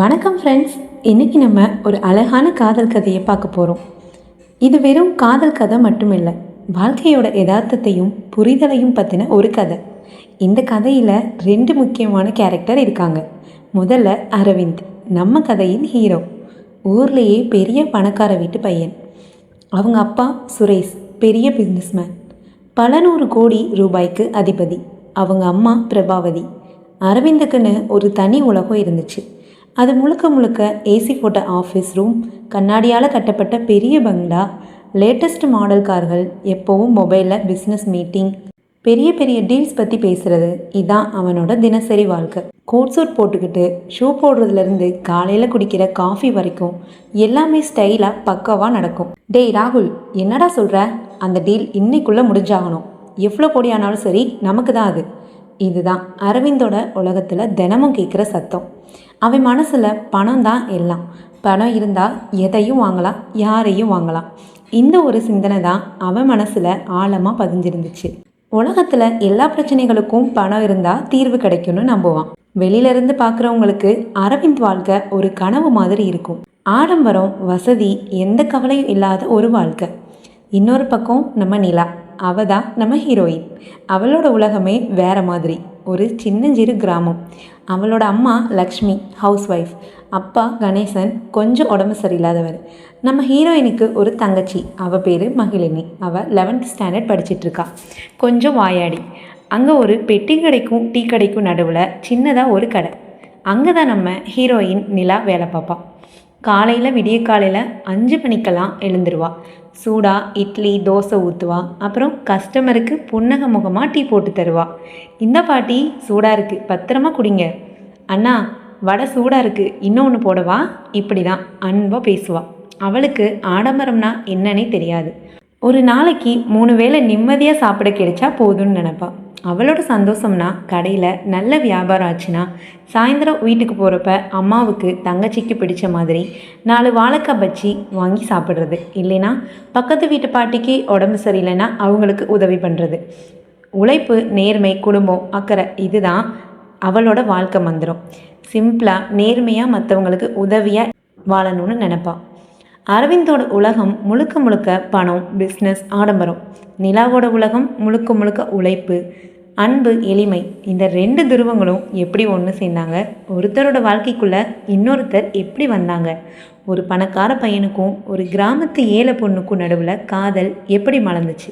வணக்கம் ஃப்ரெண்ட்ஸ். இன்றைக்கி நம்ம ஒரு அழகான காதல் கதையை பார்க்க போகிறோம். இது வெறும் காதல் கதை மட்டும் இல்லை, வாழ்க்கையோட யதார்த்தத்தையும் புரிதலையும் பற்றின ஒரு கதை. இந்த கதையில் 2 முக்கியமான கேரக்டர் இருக்காங்க. முதல்ல அரவிந்த், நம்ம கதையின் ஹீரோ. ஊர்லேயே பெரிய பணக்கார வீட்டு பையன். அவங்க அப்பா சுரேஷ் பெரிய பிஸ்னஸ்மேன், பல 100 கோடி ரூபாய்க்கு அதிபதி. அவங்க அம்மா பிரபாவதி. அரவிந்துக்குன்னு ஒரு தனி உலகம் இருந்துச்சு. அது முழுக்க முழுக்க ஏசி போட்ட ஆஃபீஸ் ரூம், கண்ணாடியால் கட்டப்பட்ட பெரிய பங்களா, லேட்டஸ்ட் மாடல் கார்கள், எப்போவும் மொபைலில் பிஸ்னஸ் மீட்டிங், பெரிய பெரிய டீல்ஸ் பற்றி பேசுகிறது. இதுதான் அவனோட தினசரி வாழ்க்கை. கோட் சூட் போட்டுக்கிட்டு ஷூ போடுறதுலேருந்து காலையில் குடிக்கிற காஃபி வரைக்கும் எல்லாமே ஸ்டைலாக பக்காவாக நடக்கும். டேய் ராகுல், என்னடா சொல்கிற? அந்த டீல் இன்னைக்குள்ளே முடிஞ்சாகணும். எவ்வளோ கோடி ஆனாலும் சரி, நமக்கு தான் அது. இதுதான் அரவிந்தோட உலகத்தில் தினமும் கேட்குற சத்தம். அவன் மனசில் பணம் தான் எல்லாம். பணம் இருந்தால் எதையும் வாங்கலாம், யாரையும் வாங்கலாம். இந்த ஒரு சிந்தனை தான் அவன் மனசில் ஆழமாக பதிஞ்சிருந்துச்சு. உலகத்தில் எல்லா பிரச்சனைகளுக்கும் பணம் இருந்தால் தீர்வு கிடைக்கும்னு நம்புவான். வெளியிலேருந்து பார்க்குறவங்களுக்கு அரவிந்த் வாழ்க்கை ஒரு கனவு மாதிரி இருக்கும். ஆடம்பரம், வசதி, எந்த கவலையும் இல்லாத ஒரு வாழ்க்கை. இன்னொரு பக்கம் நம்ம நிலா. அவள் தான் நம்ம ஹீரோயின். அவளோட உலகமே வேறு மாதிரி. ஒரு சின்னஞ்சிறு கிராமம். அவளோட அம்மா லக்ஷ்மி ஹவுஸ் ஒய்ஃப், அப்பா கணேசன் கொஞ்சம் உடம்பு சரியில்லாதவர். நம்ம ஹீரோயினுக்கு ஒரு தங்கச்சி, அவள் பேர் மகிழினி. அவள் 11th ஸ்டாண்டர்ட் படிச்சிட்ருக்கா. கொஞ்சம் வாயாடி. அங்கே ஒரு பெட்டி கடைக்கும் டீ கடைக்கும் நடுவில் சின்னதாக ஒரு கடை. அங்கே தான் நம்ம ஹீரோயின் நிலா வேலை பார்ப்பாள். காலையில் விடிய காலையில் 5 மணிக்கெல்லாம் எழுந்துருவா. சூடாக இட்லி தோசை ஊற்றுவா. அப்புறம் கஸ்டமருக்கு புன்னகை முகமாக டீ போட்டு தருவா. இந்த பாட்டி சூடாக இருக்குது, பத்திரமா குடிங்க. அண்ணா வடை சூடாக இருக்குது, இன்னொன்று போடவா? இப்படி தான் அன்பாக பேசுவாள். அவளுக்கு ஆடம்பரம்னா என்னன்னே தெரியாது. ஒரு நாளைக்கு 3 வேளை நிம்மதியாக சாப்பிட கிடைச்சா போதும்னு நினப்பாள். அவளோட சந்தோஷம்னா கடையில் நல்ல வியாபாரம் ஆச்சுன்னா சாயந்தரம் வீட்டுக்கு போகிறப்ப அம்மாவுக்கு தங்கச்சிக்கு பிடிச்ச மாதிரி 4 வாழைக்காய் பஜ்ஜி வாங்கி சாப்பிட்றது. இல்லைன்னா பக்கத்து வீட்டு பாட்டிக்கு உடம்பு சரியில்லைன்னா அவங்களுக்கு உதவி பண்ணுறது. உழைப்பு, நேர்மை, குடும்பம், அக்கறை, இதுதான் அவளோட வாழ்க்கை மந்திரம். சிம்பிளாக நேர்மையாக மற்றவங்களுக்கு உதவியாக வாழணும்னு நினப்பாள். அரவிந்தோட உலகம் முழுக்க முழுக்க பணம், பிஸ்னஸ், ஆடம்பரம். நிலாவோட உலகம் முழுக்க முழுக்க உழைப்பு, அன்பு, எளிமை. இந்த 2 துருவங்களும் எப்படி ஒன்று சேர்ந்தாங்க? ஒருத்தரோட வாழ்க்கைக்குள்ளே இன்னொருத்தர் எப்படி வந்தாங்க? ஒரு பணக்கார பையனுக்கும் ஒரு கிராமத்து ஏழை பொண்ணுக்கும் நடுவில் காதல் எப்படி மலர்ந்துச்சு?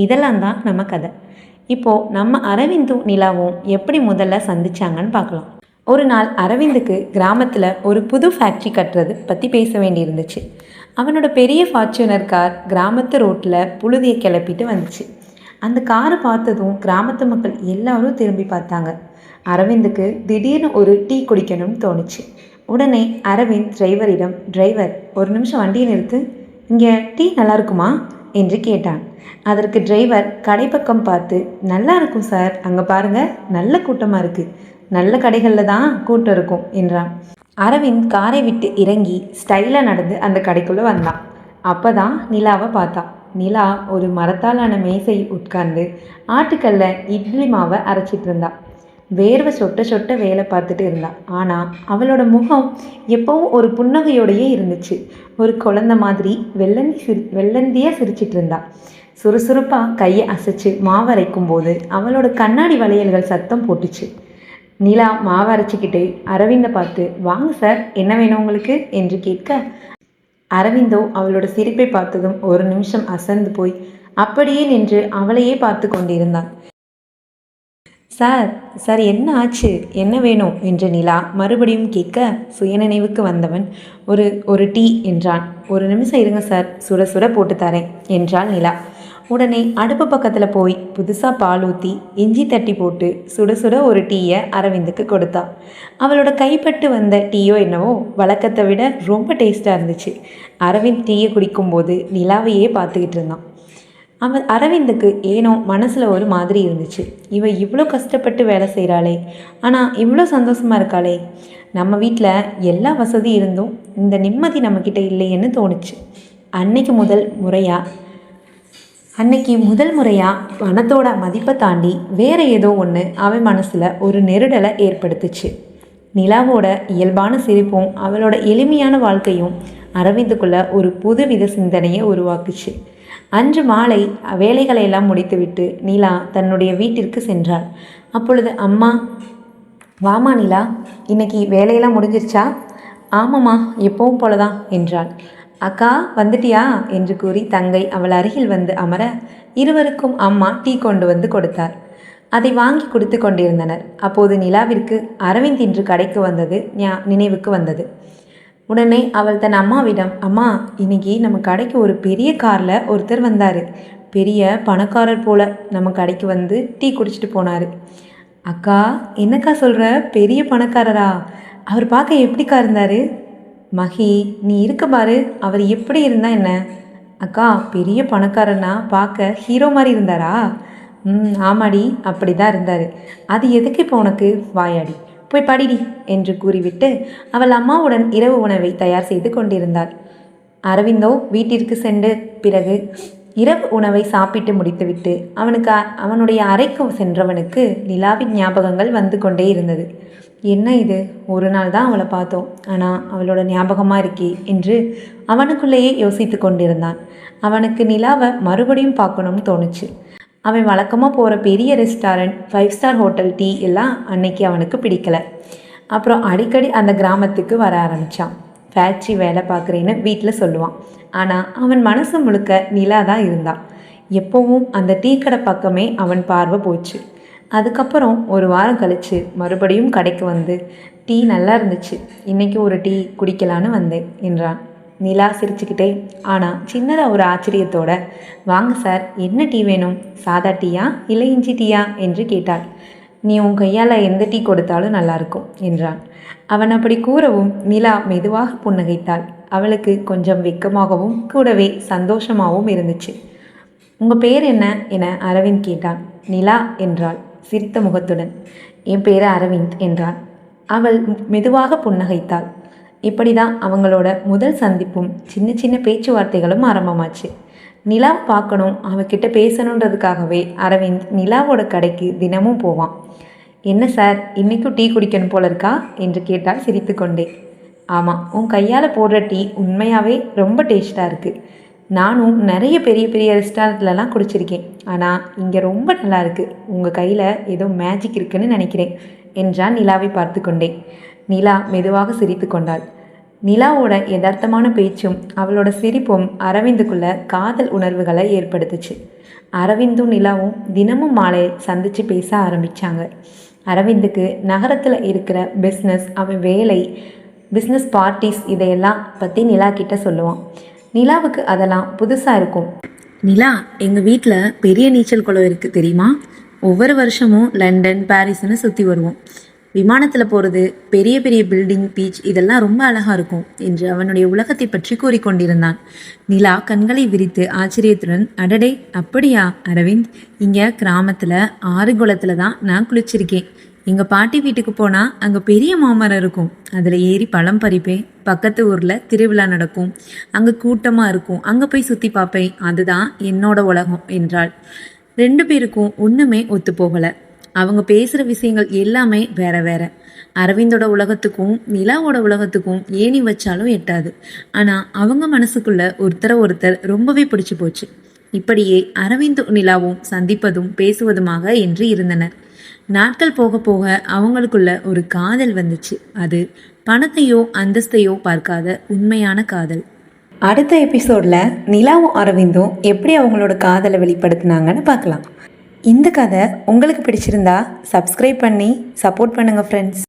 இதெல்லாம் தான் நம்ம கதை. இப்போது நம்ம அரவிந்தும் நிலாவும் எப்படி முதல்ல சந்திச்சாங்கன்னு பார்க்கலாம். ஒரு நாள் அரவிந்துக்கு கிராமத்தில் ஒரு புது ஃபேக்ட்ரி கட்டுறது பற்றி பேச வேண்டியிருந்துச்சு. அவனோட பெரிய ஃபார்ச்சுனர் கார் கிராமத்து ரோட்டில் புழுதியை கிளப்பிட்டு வந்துச்சு. அந்த காரை பார்த்ததும் கிராமத்து மக்கள் எல்லாரும் திரும்பி பார்த்தாங்க. அரவிந்துக்கு திடீர்னு ஒரு டீ குடிக்கணும்னு தோணுச்சு. உடனே அரவிந்த் டிரைவரிடம், டிரைவர், ஒரு நிமிஷம் வண்டியை நிறுத்து, இங்கே டீ நல்லா இருக்குமா என்று கேட்டான். அதற்கு டிரைவர் கடைப்பக்கம் பார்த்து, நல்லா இருக்கும் சார், அங்கே பாருங்கள், நல்ல கூட்டமாக இருக்குது, நல்ல கடைகளில் தான் கூட்டம் இருக்கும் என்றான். அரவிந்த் காரை விட்டு இறங்கி ஸ்டைலாக நடந்து அந்த கடைக்குள்ளே வந்தான். அப்போ தான் நிலாவை பார்த்தான். நிலா ஒரு மரத்தாலான மேசையில் உட்கார்ந்து ஆட்டுக்கல்ல இட்லி மாவை அரைச்சிட்டு இருந்தா. வேர்வை சொட்ட சொட்ட வேலை பார்த்துட்டு இருந்தா. ஆனால் அவளோட முகம் எப்பவும் ஒரு புன்னகையோடையே இருந்துச்சு. ஒரு குழந்தை மாதிரி வெள்ளந்தியாக சிரிச்சிட்டு இருந்தா. சுறுசுறுப்பாக கையை அசைச்சு மாவு அரைக்கும் போது அவளோட கண்ணாடி வளையல்கள் சத்தம் போட்டுச்சு. நிலா மாவு அரைச்சிக்கிட்டே அரவிந்தை பார்த்து, வாங்க சார், என்ன வேணும் உங்களுக்கு என்று கேட்க, அரவிந்தோ அவளோட சிரிப்பை பார்த்ததும் ஒரு நிமிஷம் அசந்து போய் அப்படியே நின்று அவளையே பார்த்து கொண்டிருந்தான். சார் சார், என்ன ஆச்சு, என்ன வேணும் என்று நிலா மறுபடியும் கேட்க, சுயநினைவுக்கு வந்தவன் ஒரு டீ என்றான். ஒரு நிமிஷம் இருங்க சார், சுட சுட போட்டு தரேன் என்றாள் நிலா. உடனே அடுப்பு பக்கத்தில் போய் புதுசாக பால் ஊற்றி இஞ்சி தட்டி போட்டு சுட சுட ஒரு டீயை அரவிந்துக்கு கொடுத்தா. அவளோட கைப்பட்டு வந்த டீயோ என்னவோ வழக்கத்தை விட ரொம்ப டேஸ்ட்டாக இருந்துச்சு. அரவிந்த் டீயை குடிக்கும்போது நிலாவையே பார்த்துக்கிட்டு இருந்தான். அரவிந்துக்கு ஏனோ மனசில் ஒரு மாதிரி இருந்துச்சு. இவ இவ்வளோ கஷ்டப்பட்டு வேலை செய்கிறாளே, ஆனால் இவ்வளோ சந்தோஷமாக இருக்காளே. நம்ம வீட்டில் எல்லா வசதி இருந்தும் இந்த நிம்மதி நம்மக்கிட்ட இல்லையேன்னு தோணுச்சு. அன்னைக்கு முதல் முறையாக பணத்தோட மதிப்பை தாண்டி வேறு ஏதோ ஒன்று அவன் மனசில் ஒரு நெருடலை ஏற்படுத்துச்சு. நிலாவோட இயல்பான சிரிப்பும் அவளோட எளிமையான வாழ்க்கையும் அரவிந்துக்குள்ள ஒரு புதுவித சிந்தனையை உருவாக்குச்சு. அன்று மாலை வேலைகளை எல்லாம் முடித்துவிட்டு நிலா தன்னுடைய வீட்டிற்கு சென்றாள். அப்பொழுது அம்மா, வாமா நிலா, இன்னைக்கு வேலையெல்லாம் முடிஞ்சிருச்சா? ஆமாம்மா, எப்பவும் போலதான் என்றாள். அக்கா வந்துட்டியா என்று கூறி தங்கை அவள் அருகில் வந்து அமர இருவருக்கும் அம்மா டீ கொண்டு வந்து கொடுத்தார். அதை வாங்கி கொடுத்து கொண்டிருந்தனர். அப்போது நிலாவிற்கு அரவிந்த் இன்று கடைக்கு வந்தது நினைவுக்கு வந்தது. உடனே அவள் தன் அம்மாவிடம், அம்மா, இன்னைக்கு நம்ம கடைக்கு ஒரு பெரிய காரில் ஒருத்தர் வந்தார். பெரிய பணக்காரர் போல நம்ம கடைக்கு வந்து டீ குடிச்சிட்டு போனார். அக்கா, என்னக்கா சொல்கிற? பெரிய பணக்காரரா? அவர் பார்க்க எப்படிக்கா இருந்தார்? மகி, நீ இருக்க பாரு, அவர் எப்படி இருந்தா என்ன? அக்கா, பெரிய பணக்காரனா பார்க்க ஹீரோ மாதிரி இருந்தாரா? ஆமாடி, அப்படி தான் இருந்தார். அது எதுக்கு இப்போ உனக்கு? வாயாடி, போய் படிடி என்று கூறிவிட்டு அவள் அம்மாவுடன் இரவு உணவை தயார் செய்து கொண்டிருந்தாள். அரவிந்தோ வீட்டிற்கு சென்று பிறகு இரவு உணவை சாப்பிட்டு முடித்துவிட்டு அவனுடைய அறைக்கு சென்றவனுக்கு நிலாவின் ஞாபகங்கள் வந்து கொண்டே இருந்தது. என்ன இது, ஒரு நாள் தான் அவளை பார்த்தோம், ஆனால் அவளோட ஞாபகமாக இருக்கே என்று அவனுக்குள்ளேயே யோசித்து கொண்டிருந்தான். அவனுக்கு நிலாவை மறுபடியும் பார்க்கணும்னு தோணுச்சு. அவன் வழக்கமாக போகிற பெரிய ரெஸ்டாரண்ட், 5 ஸ்டார் ஹோட்டல், டீ எல்லாம் அன்னைக்கு அவனுக்கு பிடிக்கலை. அப்புறம் அடிக்கடி அந்த கிராமத்துக்கு வர ஆரம்பித்தான். ஃபேக்ட்ரி வேலை பார்க்குறேன்னு வீட்டில் சொல்லுவான். ஆனால் அவன் மனசு முழுக்க நிலா தான் இருந்தான். எப்போவும் அந்த டீ கடை பக்கமே அவன் பார்வை போச்சு. அதுக்கப்புறம் ஒரு வாரம் கழித்து மறுபடியும் கடைக்கு வந்து, டீ நல்லா இருந்துச்சு, இன்றைக்கி ஒரு டீ குடிக்கலான்னு வந்தேன் என்றான். நிலா சிரிச்சுக்கிட்டே ஆனால் சின்னதாக ஒரு ஆச்சரியத்தோட, வாங்க சார், என்ன டீ வேணும்? சாதா டீயா இல்லை இஞ்சி டீயா என்று கேட்டாள். நீ உன் கையால் எந்த டீ கொடுத்தாலும் நல்லாயிருக்கும் என்றான். அவன் அப்படி கூறவும் நிலா மெதுவாக புன்னகைத்தாள். அவளுக்கு கொஞ்சம் வெக்கமாகவும் கூடவே சந்தோஷமாகவும் இருந்துச்சு. உங்கள் பேர் என்ன என அரவிந்த் கேட்டான். நிலா என்றாள் சிரித்த முகத்துடன். என் பேர் அரவிந்த் என்றான். அவள் மெதுவாக புன்னகைத்தாள். இப்படி தான் அவங்களோட முதல் சந்திப்பும் சின்ன சின்ன பேச்சுவார்த்தைகளும் ஆரம்பமாச்சு. நிலா பார்க்கணும், அவகிட்ட பேசணுன்றதுக்காகவே அரவிந்த் நிலாவோட கடைக்கு தினமும் போவான். என்ன சார், இன்றைக்கும் டீ குடிக்கணும் போல இருக்கா என்று கேட்டால் சிரித்து கொண்டே. ஆமாம், உன் கையால் போடுற டீ உண்மையாகவே ரொம்ப டேஸ்ட்டாக இருக்குது. நானும் நிறைய பெரிய பெரிய ரெஸ்டாரண்ட்லலாம் குடிச்சிருக்கேன், ஆனால் இங்கே ரொம்ப நல்லா இருக்குது. உங்கள் கையில் ஏதோ மேஜிக் இருக்குன்னு நினைக்கிறேன் என்றான் நிலாவை பார்த்து கொண்டே. நிலா மெதுவாக சிரித்து கொண்டாள். நிலாவோட யதார்த்தமான பேச்சும் அவளோட சிரிப்பும் அரவிந்துக்குள்ள காதல் உணர்வுகளை ஏற்படுத்துச்சு. அரவிந்தும் நிலாவும் தினமும் மாலை சந்தித்து பேச ஆரம்பித்தாங்க. அரவிந்துக்கு நகரத்தில் இருக்கிற பிஸ்னஸ், அவன் வேலை, பிஸ்னஸ் பார்ட்டிஸ் இதையெல்லாம் பற்றி நிலா கிட்ட சொல்லுவான். நிலாவுக்கு அதெல்லாம் புதுசாக இருக்கும். நிலா, எங்கள் வீட்டில் பெரிய நீச்சல் குளம் இருக்குது தெரியுமா? ஒவ்வொரு வருஷமும் லண்டன், பாரிஸ்ன்னு சுற்றி வருவோம். விமானத்தில் போகிறது, பெரிய பெரிய பில்டிங், பீச் இதெல்லாம் ரொம்ப அழகாக இருக்கும் என்று அவனுடைய உலகத்தை பற்றி கூறிக்கொண்டிருந்தான். நிலா கண்களை விரித்து ஆச்சரியத்துடன், அடடே, அப்படியா அரவிந்த்? இங்கே கிராமத்தில் ஆறுகுளத்தில் தான் நான் குளிச்சிருக்கேன். எங்கள் பாட்டி வீட்டுக்கு போனால் அங்கே பெரிய மாமரம் இருக்கும், அதில் ஏறி பழம் பறிப்பேன். பக்கத்து ஊரில் திருவிழா நடக்கும், அங்கே கூட்டமாக இருக்கும், அங்கே போய் சுற்றி பார்ப்பேன். அதுதான் என்னோட உலகம் என்றாள். 2 பேருக்கும் ஒன்றுமே ஒத்து போகலை. அவங்க பேசுகிற விஷயங்கள் எல்லாமே வேற வேற. அரவிந்தோட உலகத்துக்கும் நிலாவோட உலகத்துக்கும் ஏணி வச்சாலும் எட்டாது. ஆனால் அவங்க மனசுக்குள்ள ஒருத்தர் ரொம்பவே பிடிச்சி போச்சு. இப்படியே அரவிந்தும் நிலாவும் சந்திப்பதும் பேசுவதுமாக என்று இருந்தனர். நாட்கள் போக போக அவங்களுக்குள்ள ஒரு காதல் வந்துச்சு. அது பணத்தையோ அந்தஸ்தையோ பார்க்காத உண்மையான காதல். அடுத்த எபிசோடில் நிலாவும் அரவிந்தும் எப்படி அவங்களோட காதலை வெளிப்படுத்தினாங்கன்னு பார்க்கலாம். இந்த கதை உங்களுக்கு பிடிச்சிருந்தா சப்ஸ்கிரைப் பண்ணி சப்போர்ட் பண்ணுங்கள் ஃப்ரெண்ட்ஸ்.